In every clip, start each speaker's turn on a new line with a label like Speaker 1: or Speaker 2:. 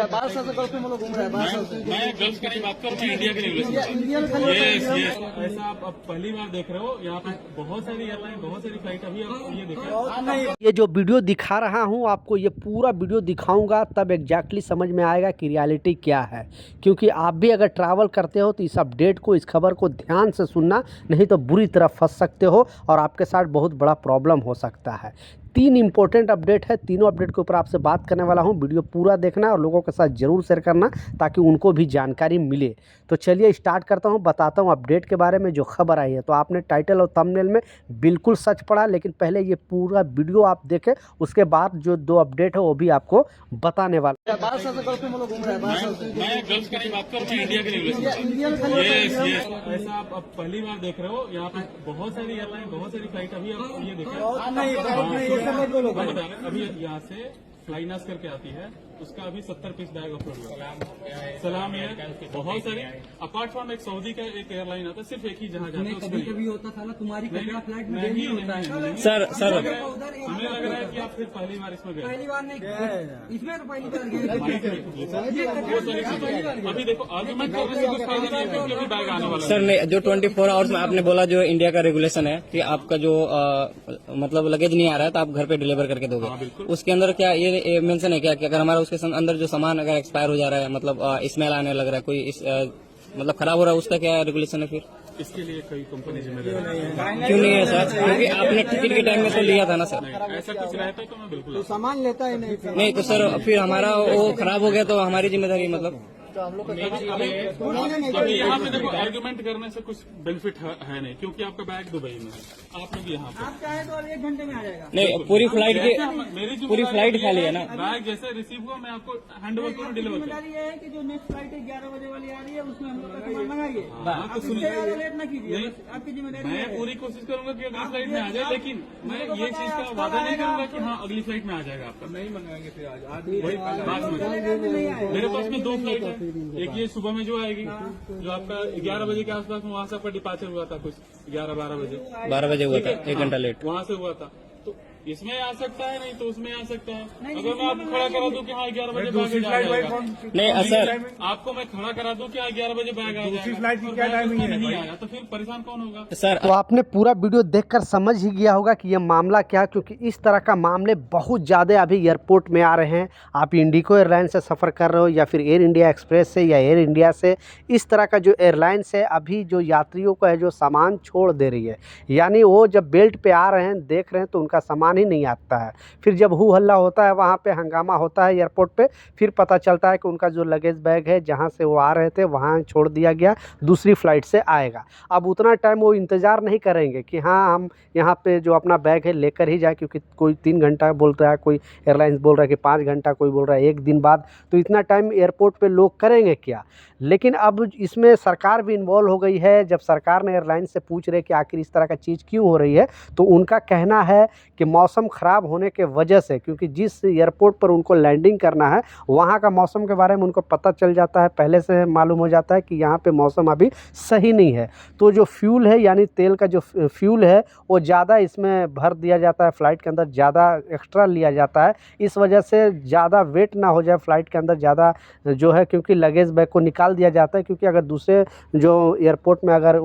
Speaker 1: 12 साल से गल्फ में लोग घूम रहे हैं। 12 साल से
Speaker 2: मैं गल्फ की नहीं बात कर रहा हूँ, इंडिया की रेगुलेशन।
Speaker 1: इंडियन
Speaker 2: ऐसा आप अब पहली बार देख रहे हो, यहाँ पे बहुत सारी एयरलाइन, बहुत सारी फ्लाइट अभी आप ये देखें।
Speaker 3: ये जो वीडियो दिखा रहा हूँ आपको, ये पूरा वीडियो दिखाऊंगा तब एग्जैक्टली समझ में आएगा कि रियलिटी क्या है। क्योंकि आप भी अगर ट्रैवल करते हो तो इस अपडेट को, इस खबर को ध्यान से सुनना, नहीं तो बुरी तरह फंस सकते हो और आपके साथ बहुत बड़ा प्रॉब्लम हो सकता है। 3 इंपॉर्टेंट अपडेट है, तीनों अपडेट के ऊपर आपसे बात करने वाला हूं। वीडियो पूरा देखना और लोगों के साथ ज़रूर शेयर करना ताकि उनको भी जानकारी मिले। तो चलिए स्टार्ट करता हूं, बताता हूं अपडेट के बारे में जो खबर आई है। तो आपने टाइटल और थंबनेल में बिल्कुल सच पढ़ा, लेकिन पहले ये पूरा वीडियो आप देखें, उसके बाद जो 2 अपडेट है वो भी आपको बताने वाला।
Speaker 1: 12 साल से गल्फ में लोग घूम रहे हैं। 12 साल से
Speaker 2: मैं गल्फ की नहीं बात कर रहा हूँ, इंडिया की रेगुलेशन।
Speaker 1: इंडियन
Speaker 2: ऐसा आप अब पहली बार देख रहे हो, यहाँ पे बहुत सारी एयरलाइन, बहुत सारी फ्लाइट अभी आप ये देखें। अभी यहाँ से फ्लाइनास करके आती है, उसका अभी 70 पीस बैग अपलोड हुआ। सलाम है, बहुत सारी। अपार्ट फ्रॉम एक सऊदी का एक एयरलाइन आता है, सिर्फ एक ही जहाज आता है,
Speaker 1: कभी कभी होता था ना, तुम्हारी फ्लाइट में
Speaker 2: नहीं
Speaker 1: होता है।
Speaker 2: सर हमें लग रहा है कि आप फिर पहली बार इसमें गए।
Speaker 1: पहली बार नहीं, इसमें तो पहली बार गए।
Speaker 2: अभी देखो आर्गुमेंट करने से कुछ फायदा नहीं है, क्योंकि अभी बैग आने वाला है।
Speaker 4: सर नहीं, जो 24 आवर्स में आपने बोला जो इंडिया का रेगुलेशन है कि आपका जो मतलब लगेज नहीं आ रहा है तो आप घर पे डिलीवर करके दोगे, उसके अंदर क्या ये मेंशन है क्या कि अगर हमारा उसके अंदर जो सामान अगर एक्सपायर हो जा रहा है, मतलब स्मेल आने लग रहा है, कोई मतलब खराब हो रहा है, उसका क्या रेगुलेशन है फिर?
Speaker 2: इसके लिए कई कंपनी जिम्मेदार है।
Speaker 4: क्यों नहीं है सर? क्योंकि आपने टिकट के टाइम में तो लिया था ना सर।
Speaker 2: ऐसा कुछ रहता तो मैं बिल्कुल
Speaker 1: सामान लेता है
Speaker 4: नहीं तो सर फिर हमारा वो खराब हो गया तो हमारी जिम्मेदारी मतलब।
Speaker 2: अभी यहाँ पे देखो आर्गुमेंट करने से कुछ बेनिफिट है नहीं, क्योंकि आपका बैग दुबई में है, आप लोग यहाँ पे।
Speaker 1: आप चाहे तो 1 घंटे में आ जाएगा।
Speaker 4: नहीं पूरी फ्लाइट
Speaker 2: मेरी
Speaker 4: की पूरी फ्लाइट खाली है ना।
Speaker 2: बैग जैसे रिसीव हुआ मैं आपको हैंड ओवर करूँ, डिलीवर करूँ।
Speaker 1: जिम्मेदारी ये है कि जो नेक्स्ट फ्लाइट 11 बजे वाली आ रही है उसमें हम लोग का सामान मंगाइए।
Speaker 2: हाँ, तो सुनिए,
Speaker 1: लेट ना कीजिए, आपकी जिम्मेदारी
Speaker 2: मैं पूरी कोशिश करूंगा कि अगली फ्लाइट में आ जाए, लेकिन मैं ये चीज का वादा नहीं करूंगा कि हाँ अगली फ्लाइट में आ जाएगा आपका। नहीं मंगाएंगे फिर आज वही बात में। मेरे पास में 2 फ्लाइट है, एक ये सुबह में जो आएगी, जो आपका 11 बजे के आसपास में, वहाँ से आपका डिपार्चर हुआ था कुछ 11-12 बजे।
Speaker 4: 12 बजे हुआ था, 1 घंटा लेट।
Speaker 2: वहाँ से हुआ था, तो इसमें आ सकता है, नहीं तो उसमें आ सकता है। अगर मैं आपको खड़ा करा दूं कि हाँ 11 बजे बैग आ जाएगा,
Speaker 4: नहीं सर
Speaker 2: आपको मैं खड़ा करा दूं कि हाँ 11 बजे बैग आ जाएगा, फ्लाइट की क्या टाइमिंग है, नहीं आया तो फिर परेशान कौन होगा
Speaker 4: सर?
Speaker 3: तो आपने पूरा वीडियो देखकर समझ ही गया होगा कि ये मामला क्या है, क्योंकि इस तरह का मामले बहुत ज़्यादा अभी एयरपोर्ट में आ रहे हैं। आप इंडिगो एयरलाइन से सफ़र कर रहे हो या फिर एयर इंडिया एक्सप्रेस से या एयर इंडिया से, इस तरह का जो एयरलाइंस है अभी जो यात्रियों को है जो सामान छोड़ दे रही है, यानी वो जब बेल्ट पे आ रहे हैं, देख रहे हैं तो उनका सामान ही नहीं आता है। फिर जब हू हल्ला होता है, वहाँ पे हंगामा होता है एयरपोर्ट पे, फिर पता चलता है कि उनका जो लगेज बैग है जहाँ से वो आ रहे थे वहाँ छोड़ दिया गया, दूसरी फ़्लाइट से आएगा। अब उतना टाइम वो इंतज़ार नहीं करेंगे कि हाँ हम यहाँ पे जो अपना बैग है लेकर ही जाए, क्योंकि कोई 3 घंटा बोल रहा है, कोई एयरलाइंस बोल रहा है कि 5 घंटा, कोई बोल रहा है 1 दिन बाद। तो इतना टाइम एयरपोर्ट पे लोग करेंगे क्या? लेकिन अब इसमें सरकार भी इन्वॉल्व हो गई है। जब सरकार ने एयरलाइन से पूछ रहे कि आखिर इस तरह का चीज़ क्यों हो रही है, तो उनका कहना है कि मौसम ख़राब होने के वजह से, क्योंकि जिस एयरपोर्ट पर उनको लैंडिंग करना है वहाँ का मौसम के बारे में उनको पता चल जाता है, पहले से मालूम हो जाता है कि यहाँ पे मौसम अभी सही नहीं है। तो जो फ्यूल है, यानी तेल का जो फ्यूल है, वो ज़्यादा इसमें भर दिया जाता है, फ़्लाइट के अंदर ज़्यादा एक्स्ट्रा लिया जाता है। इस वजह से ज़्यादा वेट ना हो जाए फ़्लाइट के अंदर ज़्यादा जो है, क्योंकि लगेज बैग को निकाल दिया जाता है, क्योंकि अगर दूसरे जो एयरपोर्ट में अगर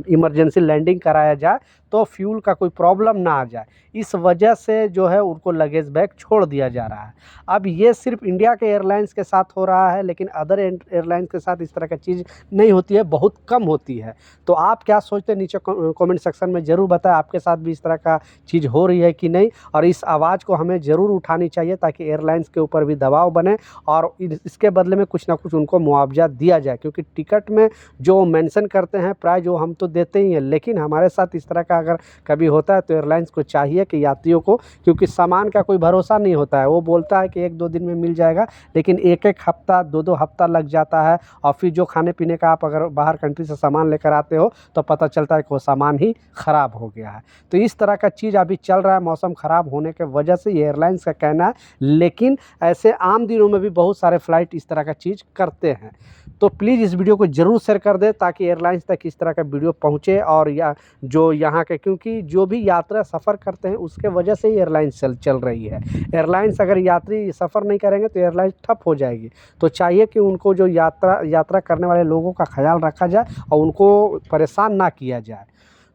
Speaker 3: इमरजेंसी लैंडिंग कराया जाए तो फ्यूल का कोई प्रॉब्लम ना आ जाए, इस वजह से जो है उनको लगेज बैग छोड़ दिया जा रहा है। अब ये सिर्फ इंडिया के एयरलाइंस के साथ हो रहा है, लेकिन अदर एयरलाइंस के साथ इस तरह की चीज़ नहीं होती है, बहुत कम होती है। तो आप क्या सोचते हैं नीचे कमेंट सेक्शन में ज़रूर बताएं, आपके साथ भी इस तरह का चीज़ हो रही है कि नहीं, और इस आवाज़ को हमें ज़रूर उठानी चाहिए ताकि एयरलाइंस के ऊपर भी दबाव बने और इसके बदले में कुछ ना कुछ उनको मुआवजा दिया जाए। क्योंकि टिकट में जो मेंशन करते हैं प्राइस, वो हम तो देते ही हैं, लेकिन हमारे साथ इस तरह का अगर कभी होता है तो एयरलाइंस को चाहिए कि यात्रियों को, क्योंकि सामान का कोई भरोसा नहीं होता है, वो बोलता है कि 1-2 दिन में मिल जाएगा, लेकिन 1-1 हफ्ता 2-2 हफ्ता लग जाता है। और फिर जो खाने पीने का आप अगर बाहर कंट्री से सामान लेकर आते हो तो पता चलता है कि वो सामान ही ख़राब हो गया है। तो इस तरह का चीज़ अभी चल रहा है मौसम ख़राब होने के वजह से, ये एयरलाइंस का कहना है। लेकिन ऐसे आम दिनों में भी बहुत सारे फ़्लाइट इस तरह का चीज़ करते हैं। तो प्लीज़ इस वीडियो को ज़रूर शेयर कर दें ताकि एयरलाइंस तक इस तरह का वीडियो पहुँचे, और या जो यहाँ के, क्योंकि जो भी यात्रा सफ़र करते हैं उसके वजह से ही एयरलाइंस चल रही है। एयरलाइंस अगर यात्री सफ़र नहीं करेंगे तो एयरलाइंस ठप हो जाएगी। तो चाहिए कि उनको जो यात्रा करने वाले लोगों का ख्याल रखा जाए और उनको परेशान ना किया जाए।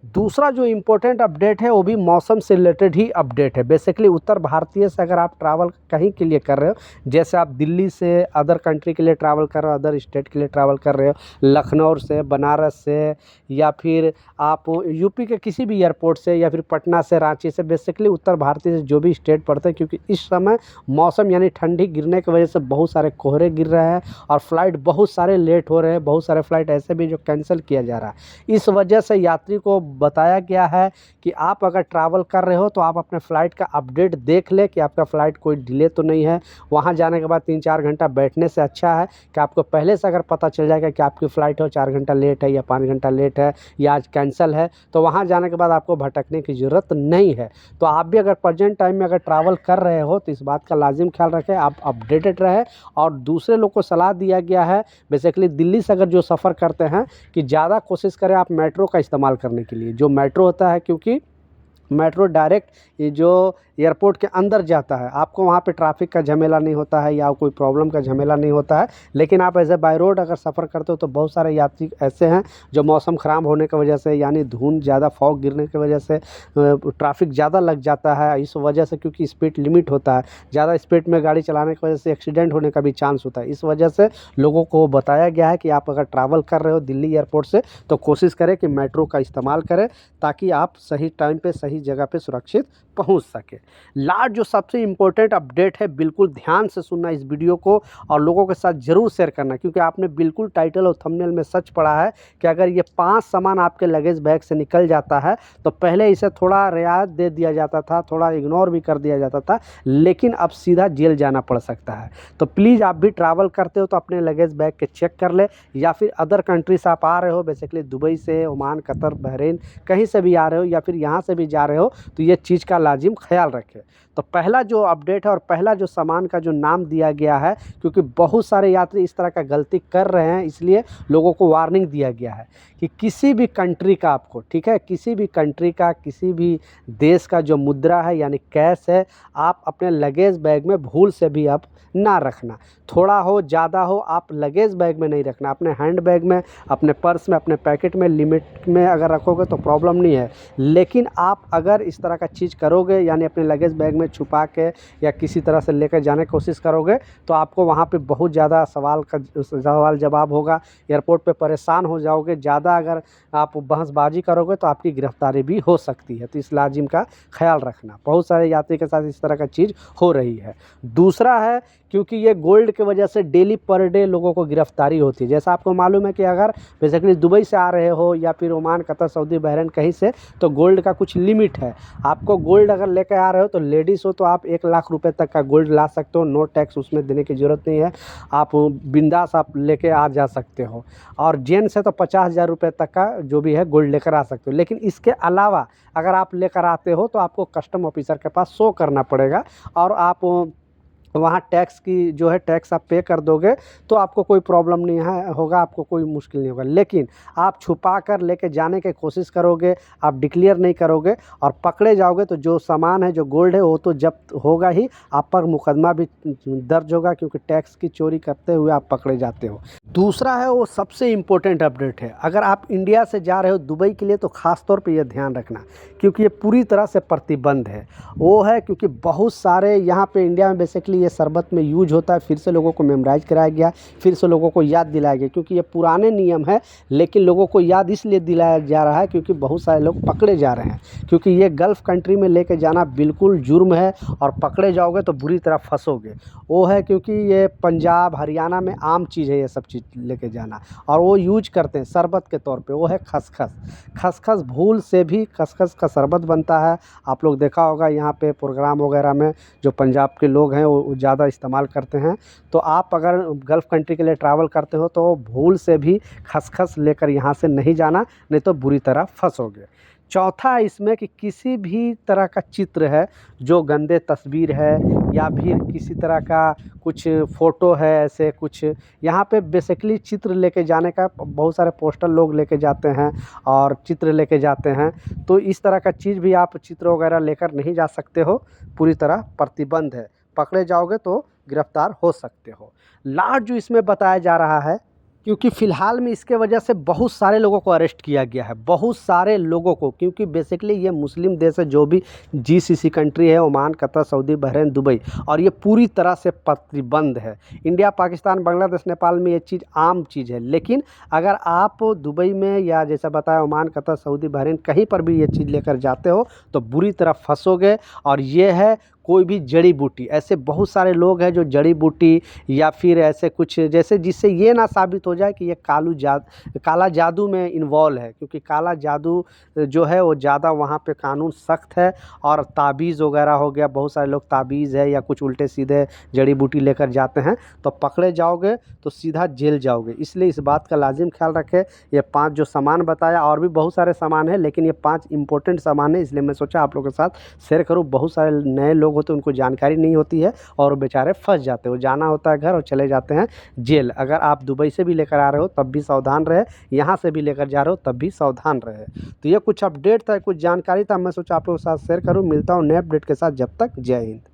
Speaker 3: दूसरा जो इम्पोर्टेंट अपडेट है वो भी मौसम से रिलेटेड ही अपडेट है। बेसिकली उत्तर भारतीय से अगर आप ट्रैवल कहीं के लिए कर रहे हो, जैसे आप दिल्ली से अदर कंट्री के लिए ट्रैवल कर रहे हो, अदर स्टेट के लिए ट्रैवल कर रहे हो, लखनऊ से, बनारस से, या फिर आप यूपी के किसी भी एयरपोर्ट से, या फिर पटना से, रांची से, बेसिकली उत्तर भारतीय से जो भी स्टेट पड़ते हैं, क्योंकि इस समय मौसम यानी ठंडी गिरने की वजह से बहुत सारे कोहरे गिर रहे हैं और फ्लाइट बहुत सारे लेट हो रहे हैं। बहुत सारे फ्लाइट ऐसे भी जो कैंसिल किया जा रहा है। इस वजह से यात्री को बताया गया है कि आप अगर ट्रैवल कर रहे हो तो आप अपने फ़्लाइट का अपडेट देख ले कि आपका फ़्लाइट कोई डिले तो नहीं है। वहाँ जाने के बाद 3-4 घंटा बैठने से अच्छा है कि आपको पहले से अगर पता चल जाएगा कि आपकी फ़्लाइट हो 4 घंटा लेट है या 5 घंटा लेट है या आज कैंसिल है, तो वहाँ जाने के बाद आपको भटकने की ज़रूरत नहीं है। तो आप भी अगर प्रेजेंट टाइम में अगर ट्रैवल कर रहे हो तो इस बात का लाजिम ख्याल रखें, आप अपडेटेड रहें। और दूसरे लोग को सलाह दिया गया है, बेसिकली दिल्ली से अगर जो सफ़र करते हैं, कि ज़्यादा कोशिश करें आप मेट्रो का इस्तेमाल करने के लिए। जो मेट्रो होता है, क्योंकि मेट्रो डायरेक्ट ये जो एयरपोर्ट के अंदर जाता है, आपको वहाँ पे ट्रैफिक का झमेला नहीं होता है या कोई प्रॉब्लम का झमेला नहीं होता है। लेकिन आप ऐसे बाय रोड अगर सफ़र करते हो तो बहुत सारे यात्री ऐसे हैं जो मौसम ख़राब होने की वजह से, यानी धुंध ज़्यादा, फॉग गिरने की वजह से ट्रैफिक ज़्यादा लग जाता है। इस वजह से, क्योंकि स्पीड लिमिट होता है, ज़्यादा स्पीड में गाड़ी चलाने की वजह से एक्सीडेंट होने का भी चांस होता है। इस वजह से लोगों को बताया गया है कि आप अगर ट्रैवल कर रहे हो दिल्ली एयरपोर्ट से तो कोशिश करें कि मेट्रो का इस्तेमाल करें ताकि आप सही टाइम पे सही जगह पे सुरक्षित पहुंच सके। लास्ट जो सबसे इम्पोर्टेंट अपडेट है, बिल्कुल ध्यान से सुनना इस वीडियो को और लोगों के साथ ज़रूर शेयर करना, क्योंकि आपने बिल्कुल टाइटल और थंबनेल में सच पढ़ा है कि अगर ये 5 सामान आपके लगेज बैग से निकल जाता है तो पहले इसे थोड़ा रियायत दे दिया जाता था, थोड़ा इग्नोर भी कर दिया जाता था, लेकिन अब सीधा जेल जाना पड़ सकता है। तो प्लीज़ आप भी ट्रैवल करते हो तो अपने लगेज बैग के चेक कर ले, या फिर अदर कंट्री से आप आ रहे हो, बेसिकली दुबई से, ओमान, कतर, बहरीन, कहीं से भी आ रहे हो या फिर यहाँ से भी जा रहे हो, तो ये चीज़ का लाजिम ख्याल रखें। तो पहला जो अपडेट है और पहला जो सामान का जो नाम दिया गया है, क्योंकि बहुत सारे यात्री इस तरह का गलती कर रहे हैं, इसलिए लोगों को वार्निंग दिया गया है कि किसी भी कंट्री का आपको, ठीक है, किसी भी कंट्री का, किसी भी देश का जो मुद्रा है यानी कैश है, आप अपने लगेज बैग में भूल से भी आप ना रखना। थोड़ा हो ज़्यादा हो, आप लगेज बैग में नहीं रखना, अपने हैंड बैग में, अपने पर्स में, अपने पैकेट में, लिमिट में अगर रखोगे तो प्रॉब्लम नहीं है। लेकिन आप अगर इस तरह का चीज़ करोगे, यानी अपने लगेज बैग में छुपा के या किसी तरह से लेकर जाने की कोशिश करोगे, तो आपको वहाँ पे बहुत ज़्यादा सवाल जवाब होगा, एयरपोर्ट पे परेशान हो जाओगे। ज़्यादा अगर आप बहसबाजी करोगे तो आपकी गिरफ्तारी भी हो सकती है। तो इस लाजिम का ख्याल रखना, बहुत सारे यात्री के साथ इस तरह का चीज़ हो रही है। दूसरा है, क्योंकि ये गोल्ड की वजह से डेली पर डे लोगों को गिरफ्तारी होती है। जैसा आपको मालूम है कि अगर बेसिकली दुबई से आ रहे हो या फिर ओमान, कतर, सऊदी, बहरीन कहीं से, तो गोल्ड का कुछ लिमिट है। आपको गोल्ड अगर लेकर आ रहे हो तो लेडीज़ हो तो आप 1 लाख रुपए तक का गोल्ड ला सकते हो, नो टैक्स उसमें देने की ज़रूरत नहीं है, आप बिंदास आप लेके आ जा सकते हो। और जेंट्स है तो 50,000 रुपये तक का जो भी है गोल्ड लेकर आ सकते हो। लेकिन इसके अलावा अगर आप लेकर आते हो तो आपको कस्टम ऑफिसर के पास शो करना पड़ेगा, और आप वहाँ टैक्स की जो है टैक्स आप पे कर दोगे तो आपको कोई प्रॉब्लम नहीं है होगा, आपको कोई मुश्किल नहीं होगा। लेकिन आप छुपा कर लेके जाने की कोशिश करोगे, आप डिक्लेयर नहीं करोगे और पकड़े जाओगे तो जो सामान है, जो गोल्ड है, वो तो जब्त होगा ही, आप पर मुकदमा भी दर्ज होगा, क्योंकि टैक्स की चोरी करते हुए आप पकड़े जाते हो। दूसरा है वो सबसे इम्पोर्टेंट अपडेट है, अगर आप इंडिया से जा रहे हो दुबई के लिए तो ख़ास तौर पे ये ध्यान रखना, क्योंकि ये पूरी तरह से प्रतिबंध है। वो है क्योंकि बहुत सारे यहाँ पे इंडिया में बेसिकली ये शरबत में यूज होता है, फिर से लोगों को मेमोराइज कराया गया, फिर से लोगों को याद दिलाया गया, क्योंकि ये पुराने नियम है लेकिन लोगों को याद इसलिए दिलाया जा रहा है क्योंकि बहुत सारे लोग पकड़े जा रहे हैं। क्योंकि ये गल्फ़ कंट्री में लेके जाना बिल्कुल जुर्म है और पकड़े जाओगे तो बुरी तरह फंसोगे। वो है क्योंकि ये पंजाब, हरियाणा में आम चीज़ है ये सब चीज़ लेके जाना, और वो यूज करते हैं शरबत के तौर पे, वो है खसखस। खसखस भूल से भी खसखस का शरबत बनता है। आप लोग देखा होगा यहाँ पे प्रोग्राम वगैरह में जो पंजाब के लोग हैं वो ज़्यादा इस्तेमाल करते हैं। तो आप अगर गल्फ़ कंट्री के लिए ट्रैवल करते हो तो भूल से भी खसखस लेकर यहाँ से नहीं जाना, नहीं तो बुरी तरह फंसोगे। चौथा इसमें कि किसी भी तरह का चित्र है जो गंदे तस्वीर है या फिर किसी तरह का कुछ फ़ोटो है, ऐसे कुछ यहाँ पे बेसिकली चित्र लेके जाने का बहुत सारे पोस्टर लोग लेके जाते हैं और चित्र लेके जाते हैं, तो इस तरह का चीज़ भी आप चित्र वगैरह लेकर नहीं जा सकते हो, पूरी तरह प्रतिबंध है, पकड़े जाओगे तो गिरफ्तार हो सकते हो। लास्ट जो इसमें बताया जा रहा है, क्योंकि फ़िलहाल में इसके वजह से बहुत सारे लोगों को अरेस्ट किया गया है, बहुत सारे लोगों को, क्योंकि बेसिकली ये मुस्लिम देश है, जो भी जीसीसी कंट्री है, Oman, Qatar, Saudi, Bahrain, Dubai, और ये पूरी तरह से प्रतिबंध है। इंडिया, पाकिस्तान, बांग्लादेश, नेपाल में ये चीज़ आम चीज़ है, लेकिन अगर आप दुबई में या जैसा बताया ओमान, कतर, सऊदी, बहरीन कहीं पर भी ये चीज़ लेकर जाते हो तो बुरी तरह फंसोगे। और ये है कोई भी जड़ी बूटी, ऐसे बहुत सारे लोग हैं जो जड़ी बूटी या फिर ऐसे कुछ जैसे जिससे ये ना साबित हो जाए कि ये काला जादू में इन्वॉल्व है, क्योंकि काला जादू जो है वो ज़्यादा वहाँ पे कानून सख्त है। और ताबीज़ वगैरह हो गया, बहुत सारे लोग ताबीज़ है या कुछ उल्टे सीधे जड़ी बूटी लेकर जाते हैं, तो पकड़े जाओगे तो सीधा जेल जाओगे। इसलिए इस बात का लाजिम ख्याल रखें। ये 5 जो सामान बताया, और भी बहुत सारे सामान हैं, लेकिन ये 5 इंपॉर्टेंट सामान है, इसलिए मैं सोचा आप लोगों के साथ शेयर करूँ। बहुत सारे नए लोग होते हैं, उनको जानकारी नहीं होती है और बेचारे फंस जाते हैं, वो जाना होता है घर और चले जाते हैं जेल। अगर आप दुबई से भी लेकर आ रहे हो तब भी सावधान रहे, यहाँ से भी लेकर जा रहे हो तब भी सावधान रहे। तो ये कुछ अपडेट था, कुछ जानकारी था, मैं सोचा आप लोगों के साथ शेयर करूँ। मिलता हूँ नए अपडेट के साथ, जब तक जय हिंद।